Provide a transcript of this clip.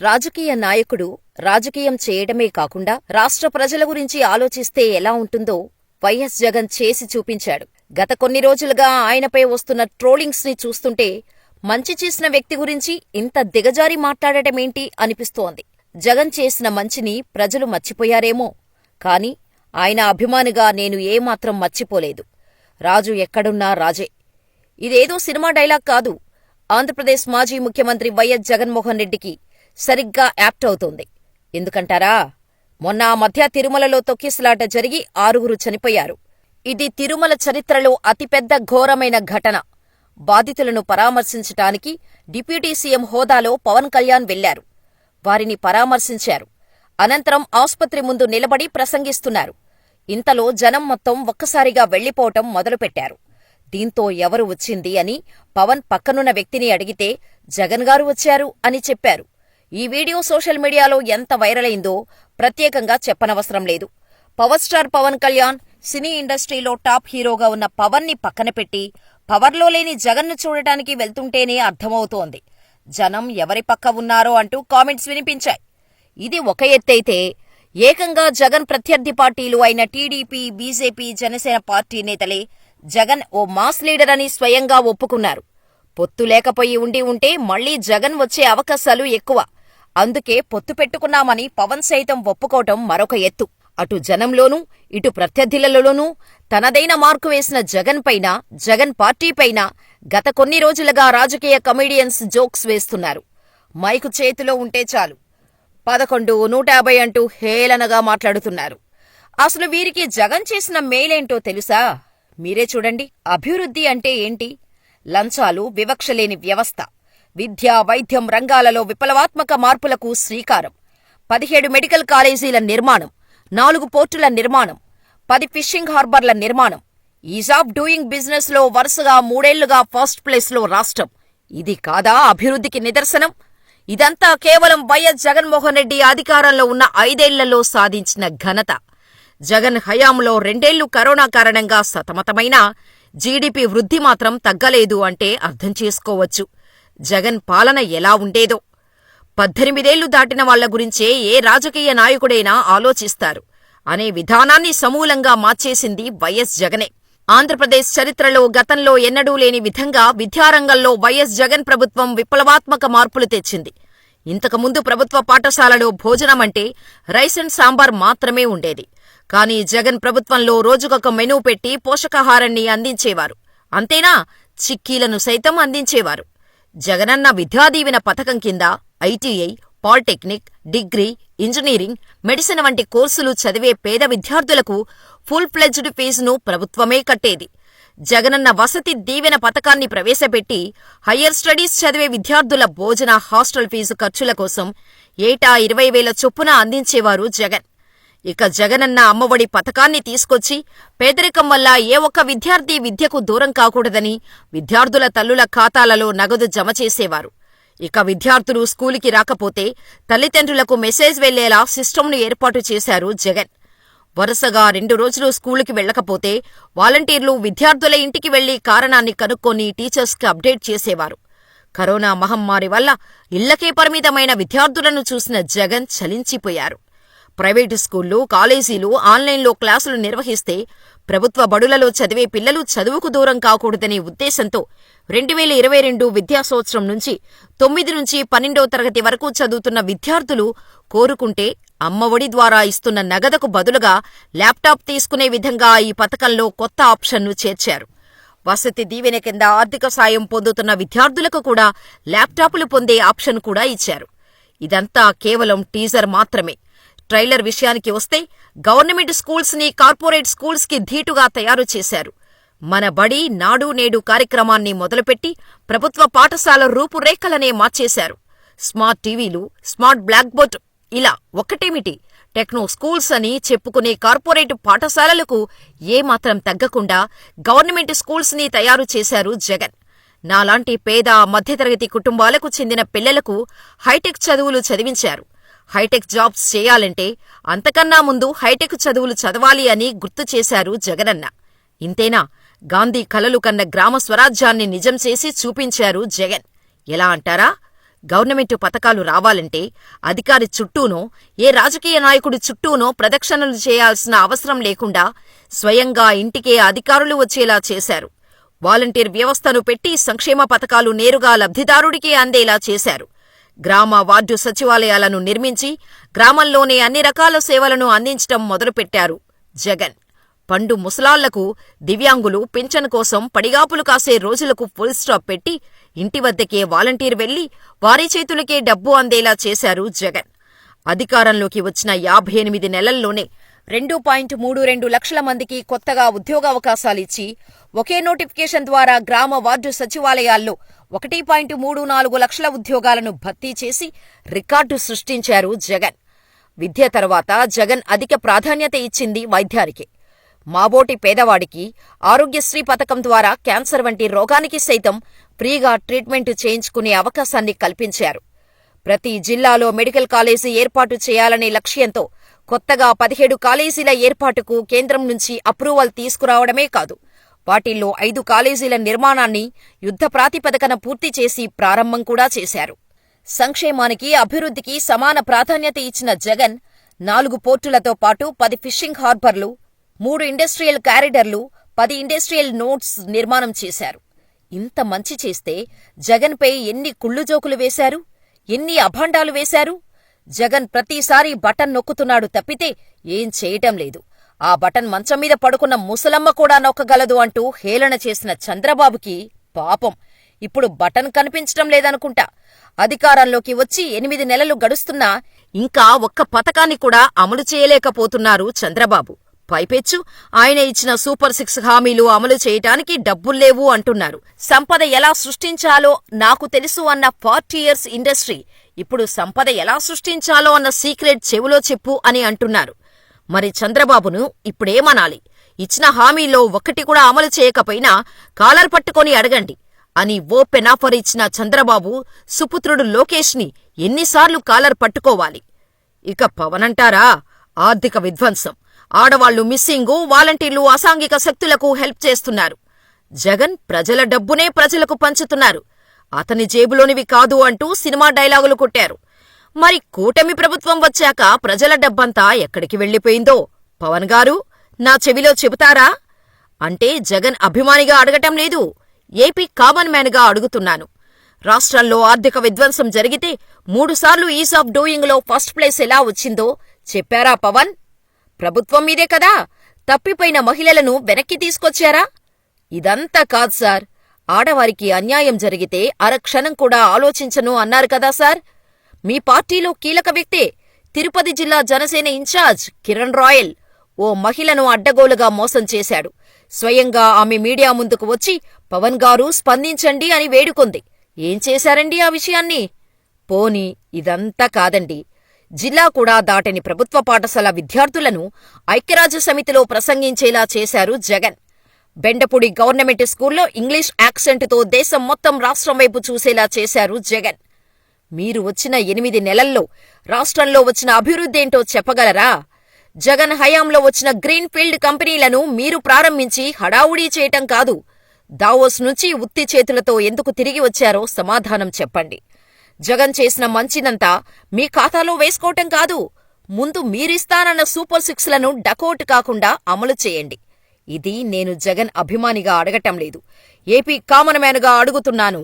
రాజకీయ నాయకుడు రాజకీయం చేయడమే కాకుండా రాష్ట్ర ప్రజల గురించి ఆలోచిస్తే ఎలా ఉంటుందో వైఎస్ జగన్ చేసి చూపించాడు. గత కొన్ని రోజులుగా ఆయనపై వస్తున్న ట్రోలింగ్స్ ని చూస్తుంటే మంచి చేసిన వ్యక్తి గురించి ఇంత దిగజారి మాట్లాడటమేంటి అనిపిస్తోంది. జగన్ చేసిన మంచిని ప్రజలు మర్చిపోయారేమో, కాని ఆయన అభిమానిగా నేను ఏమాత్రం మర్చిపోలేదు. రాజు ఎక్కడున్నా రాజే. ఇదేదో సినిమా డైలాగ్ కాదు. ఆంధ్రప్రదేశ్ మాజీ ముఖ్యమంత్రి వైఎస్ జగన్మోహన్ రెడ్డికి సరిగ్గా యాప్ట్ అవుతోంది. ఎందుకంటారా? మొన్న ఆ మధ్య తిరుమలలో తొక్కిసలాట జరిగి 6 చనిపోయారు. ఇది తిరుమల చరిత్రలో అతిపెద్ద ఘోరమైన ఘటన. బాధితులను పరామర్శించటానికి డిప్యూటీ సీఎం హోదాలో పవన్ కళ్యాణ్ వెళ్లారు. వారిని పరామర్శించారు. అనంతరం ఆస్పత్రి ముందు నిలబడి ప్రసంగిస్తున్నారు. ఇంతలో జనం మొత్తం ఒక్కసారిగా వెళ్లిపోవటం మొదలుపెట్టారు. దీంతో ఎవరు వచ్చింది అని పవన్ పక్కనున్న వ్యక్తిని అడిగితే జగన్గారు వచ్చారు అని చెప్పారు. ఈ వీడియో సోషల్ మీడియాలో ఎంత వైరల్ అయిందో ప్రత్యేకంగా చెప్పనవసరం లేదు. పవర్ స్టార్ పవన్ కళ్యాణ్ సినీ ఇండస్ట్రీలో టాప్ హీరోగా ఉన్న పవన్ ని పక్కన పెట్టి పవర్లో లేని జగన్ను చూడటానికి వెళ్తుంటేనే అర్థమవుతోంది జనం ఎవరి పక్క ఉన్నారో అంటూ కామెంట్స్ వినిపించాయి. ఇది ఒక ఎత్తైతే, ఏకంగా జగన్ ప్రత్యర్థి పార్టీలు అయిన టీడీపీ, బీజేపీ, జనసేన పార్టీ నేతలే జగన్ ఓ మాస్ లీడర్ అని స్వయంగా ఒప్పుకున్నారు. పొత్తు లేకపోయి ఉంటే మళ్లీ జగన్ వచ్చే అవకాశాలు ఎక్కువ. అందుకే పొత్తు పెట్టుకున్నామని పవన్ సైతం ఒప్పుకోవటం మరొక ఎత్తు. అటు జనంలోనూ ఇటు ప్రత్యర్థులలోనూ తనదైన మార్కు వేసిన జగన్ పైన, జగన్ పార్టీపైన గత కొన్ని రోజులుగా రాజకీయ కమెడియన్స్ జోక్స్ వేస్తున్నారు. మైకు చేతిలో ఉంటే చాలు 11, 150 అంటూ హేళనగా మాట్లాడుతున్నారు. అసలు వీరికి జగన్ చేసిన మేలేంటో తెలుసా? మీరే చూడండి. అభివృద్ధి అంటే ఏంటి? లంచాలు, వివక్షలేని వ్యవస్థ, విద్య, వైద్యం రంగాలలో విప్లవాత్మక మార్పులకు శ్రీకారం, 17 మెడికల్ కాలేజీల నిర్మాణం, 4 పోర్టుల నిర్మాణం, 10 ఫిషింగ్ హార్బర్ల నిర్మాణం, ఈజ్ ఆఫ్ డూయింగ్ బిజినెస్ లో వరుసగా 3 ఏళ్లుగా ఫస్ట్ ప్లేస్లో రాష్ట్రం. ఇది కాదా అభివృద్ధికి నిదర్శనం? ఇదంతా కేవలం వైఎస్ జగన్మోహన్ రెడ్డి అధికారంలో ఉన్న 5 ఏళ్లలో సాధించిన ఘనత. జగన్ హయాంలో 2 ఏళ్లు కరోనా కారణంగా సతమతమైన జీడీపీ వృద్ధి మాత్రం తగ్గలేదు అంటే అర్థం చేసుకోవచ్చు జగన్ పాలన ఎలా ఉండేదో. 18 ఏళ్లు దాటిన వాళ్ల గురించే ఏ రాజకీయ నాయకుడైనా ఆలోచిస్తారు అనే విధానాన్ని సమూలంగా మార్చేసింది వైఎస్ జగనే. ఆంధ్రప్రదేశ్ చరిత్రలో గతంలో ఎన్నడూ లేని విధంగా విద్యారంగంలో వైఎస్ జగన్ ప్రభుత్వం విప్లవాత్మక మార్పులు తెచ్చింది. ఇంతకుముందు ప్రభుత్వ పాఠశాలలో భోజనమంటే రైస్ అండ్ సాంబార్ మాత్రమే ఉండేది. కానీ జగన్ ప్రభుత్వంలో రోజుకొక మెనూ పెట్టి పోషకాహారాన్ని అందించేవారు. అంతేనా, చిక్కీలను సైతం అందించేవారు. జగనన్న విద్యాదీవెన పథకం కింద ITI, polytechnic, degree, engineering, medicine వంటి కోర్సులు చదివే పేద విద్యార్థులకు ఫుల్ ఫ్లెడ్జ్డ్ ఫీజును ప్రభుత్వమే కట్టేది. జగనన్న వసతి దీవెన పథకాన్ని ప్రవేశపెట్టి హయ్యర్ స్టడీస్ చదివే విద్యార్థుల భోజన, హాస్టల్ ఫీజు ఖర్చుల కోసం ఏటా 20,000 చొప్పున అందించేవారు జగన్. ఇక జగనన్న అమ్మఒడి పథకాన్ని తీసుకొచ్చి పేదరికం వల్ల ఏ ఒక్క విద్యార్థి విద్యకు దూరం కాకూడదని విద్యార్థుల తల్లుల ఖాతాలలో నగదు జమ చేసేవారు. ఇక విద్యార్థులు స్కూలుకి రాకపోతే తల్లిదండ్రులకు మెసేజ్ వెళ్లేలా సిస్టంను ఏర్పాటు చేశారు జగన్. వరుసగా 2 రోజులు స్కూలుకి వెళ్లకపోతే వాలంటీర్లు విద్యార్థుల ఇంటికి వెళ్లి కారణాన్ని కనుక్కొని టీచర్స్కి అప్డేట్ చేసేవారు. కరోనా మహమ్మారి వల్ల ఇళ్లకే పరిమితమైన విద్యార్థులను చూసిన జగన్ చలించిపోయారు. ప్రైవేటు స్కూళ్లు, కాలేజీలు ఆన్లైన్లో క్లాసులు నిర్వహిస్తే ప్రభుత్వ బడులలో చదివే పిల్లలు చదువుకు దూరం కాకూడదనే ఉద్దేశంతో 2022 విద్యా సంవత్సరం నుంచి 9 నుంచి 12వ తరగతి వరకు చదువుతున్న విద్యార్థులు కోరుకుంటే అమ్మఒడి ద్వారా ఇస్తున్న నగదుకు బదులుగా ల్యాప్టాప్ తీసుకునే విధంగా ఈ పథకంలో కొత్త ఆప్షన్ను చేర్చారు. వసతి దీవెన కింద ఆర్థిక సాయం పొందుతున్న విద్యార్థులకు కూడా ల్యాప్టాపులు పొందే ఆప్షన్ కూడా ఇచ్చారు. ఇదంతా కేవలం టీజర్ మాత్రమే. ట్రైలర్ విషయానికి వస్తే గవర్నమెంట్ స్కూల్స్ ని కార్పొరేట్ స్కూల్స్ కి ధీటుగా తయారు చేశారు. మన బడి నాడు నేడు కార్యక్రమాన్ని మొదలుపెట్టి ప్రభుత్వ పాఠశాల రూపురేఖలనే మార్చేశారు. స్మార్ట్ టీవీలు, స్మార్ట్ బ్లాక్ బోర్డ్, ఇలా ఒక్కటేమిటి టెక్నో స్కూల్స్ అని చెప్పుకునే కార్పొరేట్ పాఠశాలలకు ఏమాత్రం తగ్గకుండా గవర్నమెంట్ స్కూల్స్ ని తయారు చేశారు జగన్. నాలాంటి పేద, మధ్యతరగతి కుటుంబాలకు చెందిన పిల్లలకు హైటెక్ చదువులు చదివించారు. హైటెక్ జాబ్స్ చేయాలంటే అంతకన్నా ముందు హైటెక్ చదువులు చదవాలి అని గుర్తు చేశారు జగనన్న. ఇంతేనా, గాంధీ కలలు కన్న గ్రామ స్వరాజ్యాన్ని నిజం చేసి చూపించారు జగన్. ఎలా అంటారా? గవర్నమెంటు పథకాలు రావాలంటే అధికారి చుట్టూనో, ఏ రాజకీయ నాయకుడి చుట్టూనో ప్రదక్షిణలు చేయాల్సిన అవసరం లేకుండా స్వయంగా ఇంటికే అధికారులు వచ్చేలా చేశారు. వాలంటీర్ వ్యవస్థను పెట్టి సంక్షేమ పథకాలు నేరుగా లబ్ధిదారుడికే అందేలా చేశారు. గ్రామ, వార్డు సచివాలయాలను నిర్మించి గ్రామంలోనే అన్ని రకాల సేవలను అందించటం మొదలుపెట్టారు జగన్. పండు ముసలాళ్లకు, దివ్యాంగులు పింఛన్ కోసం పడిగాపులు కాసే రోజులకు ఫుల్ స్టాప్ పెట్టి ఇంటి వద్దకే వాలంటీర్ వెళ్లి వారి చేతులకే డబ్బు అందేలా చేశారు జగన్. అధికారంలోకి వచ్చిన 58 నెలల్లోనే 2.32 లక్షల మందికి కొత్తగా ఉద్యోగావకాశాలిచ్చి ఒకే నోటిఫికేషన్ ద్వారా గ్రామ, వార్డు సచివాలయాల్లో 1.34 లక్షల ఉద్యోగాలను భర్తీ చేసి రికార్డు సృష్టించారు జగన్. విద్య తర్వాత జగన్ అధిక ప్రాధాన్యత ఇచ్చింది వైద్యానికే. మాబోటి పేదవాడికి ఆరోగ్యశ్రీ పథకం ద్వారా క్యాన్సర్ వంటి రోగానికి సైతం ఫ్రీగా ట్రీట్మెంట్ చేయించుకునే అవకాశాన్ని కల్పించారు. ప్రతి జిల్లాలో మెడికల్ కాలేజీ ఏర్పాటు చేయాలనే లక్ష్యంతో కొత్తగా 17 కాలేజీల ఏర్పాటుకు కేంద్రం నుంచి అప్రూవల్ తీసుకురావడమే కాదు, వాటిల్లో 5 కాలేజీల నిర్మాణాన్ని యుద్ధ ప్రాతిపదికన పూర్తి చేసి ప్రారంభం కూడా చేశారు. సంక్షేమానికి, అభివృద్ధికి సమాన ప్రాధాన్యత ఇచ్చిన జగన్ 4 పోర్టులతో పాటు 10 ఫిషింగ్ హార్బర్లు, 3 ఇండస్ట్రియల్ కారిడార్లు, 10 ఇండస్ట్రియల్ నోడ్స్ నిర్మాణం చేశారు. ఇంత మంచి చేస్తే జగన్పై ఎన్ని కుళ్ళుజోకులు వేశారు, ఎన్ని అభాండాలు వేశారు. జగన్ ప్రతిసారీ బటన్ నొక్కుతున్నాడు తప్పితే ఏం చేయటం లేదు. ఆ బటన్ మంచం మీద పడుకున్న ముసలమ్మ కూడా నొక్కగలదు అంటూ హేళన చేసిన చంద్రబాబుకి పాపం ఇప్పుడు బటన్ కనిపించటం లేదనుకుంటా. అధికారంలోకి వచ్చి 8 నెలలు గడుస్తున్నా ఇంకా ఒక్క పథకాన్ని కూడా అమలు చేయలేకపోతున్నారు చంద్రబాబు. పైపెచ్చు ఆయన ఇచ్చిన సూపర్ 6 హామీలు అమలు చేయటానికి డబ్బుల్లేవు అంటున్నారు. సంపద ఎలా సృష్టించాలో నాకు తెలుసు అన్న 40 ఇయర్స్ ఇండస్ట్రీ ఇప్పుడు సంపద ఎలా సృష్టించాలో అన్న సీక్రెట్ చెవులో చెప్పు అని అంటున్నారు. మరి చంద్రబాబును ఇప్పుడేమనాలి? ఇచ్చిన హామీలో ఒక్కటి కూడా అమలు చేయకపోయినా కాలర్ పట్టుకొని అడగండి అని ఓపెన్ ఆఫర్ ఇచ్చిన చంద్రబాబు సుపుత్రుడు లోకేష్ని ఎన్నిసార్లు కాలర్ పట్టుకోవాలి? ఇక పవనంటారా? ఆర్థిక విధ్వంసం, ఆడవాళ్లు మిస్సింగు, వాలంటీర్లు అసాంఘిక శక్తులకు హెల్ప్ చేస్తున్నారు. జగన్ ప్రజల డబ్బునే ప్రజలకు పంచుతున్నారు, అతని జేబులోనివి కాదు అంటూ సినిమా డైలాగులు కొట్టారు. మరి కూటమి ప్రభుత్వం వచ్చాక ప్రజల డబ్బంతా ఎక్కడికి వెళ్లిపోయిందో పవన్ గారు నా చెవిలో చెబుతారా? అంటే జగన్ అభిమానిగా అడగటం లేదు, ఏపీ కామన్ మ్యాన్గా అడుగుతున్నాను. రాష్ట్రంలో ఆర్థిక విధ్వంసం జరిగితే 3 సార్లు ఈజ్ ఆఫ్ డూయింగ్లో ఫస్ట్ ప్లేస్ ఎలా వచ్చిందో చెప్పారా పవన్? ప్రభుత్వం మీదే కదా. తప్పిపోయిన మహిళలను వెనక్కి తీసుకొచ్చారా? ఇదంతా కాదు సార్. ఆడవారికి అన్యాయం జరిగితే అరక్షణం కూడా ఆలోచించను అన్నారు కదా సార్. మీ పార్టీలో కీలక వ్యక్తే తిరుపతి జిల్లా జనసేన ఇన్ఛార్జ్ కిరణ్ రాయల్ ఓ మహిళను అడ్డగోలుగా మోసం చేశాడు. స్వయంగా ఆమె మీడియా ముందుకు వచ్చి పవన్ గారు స్పందించండి అని వేడుకుంది. ఏం చేశారండి ఆ విషయాన్ని? పోనీ ఇదంతా కాదండి, జిల్లా కూడా దాటని ప్రభుత్వ పాఠశాల విద్యార్థులను ఐక్యరాజ్య సమితిలో ప్రసంగించేలా చేశారు జగన్. బెండపూడి గవర్నమెంట్ స్కూల్లో ఇంగ్లీష్ యాక్సెంట్తో దేశం మొత్తం రాష్ట్రం వైపు చూసేలా చేశారు జగన్. మీరు వచ్చిన 8 నెలల్లో రాష్ట్రంలో వచ్చిన అభివృద్ధేంటో చెప్పగలరా? జగన్ హయాంలో వచ్చిన గ్రీన్ ఫీల్డ్ కంపెనీలను మీరు ప్రారంభించి హడావుడీ చేయటం కాదు, దావోస్ నుంచి ఉత్తి చేతులతో ఎందుకు తిరిగి వచ్చారో సమాధానం చెప్పండి. జగన్ చేసిన మంచిదంతా మీ ఖాతాలో వేసుకోవటం కాదు, ముందు మీరిస్తానన్న సూపర్ 6లను డకౌట్ కాకుండా అమలు చేయండి. ఇది నేను జగన్ అభిమానిగా అడగటం లేదు, ఏపీ కామన్ మ్యాన్గా అడుగుతున్నాను.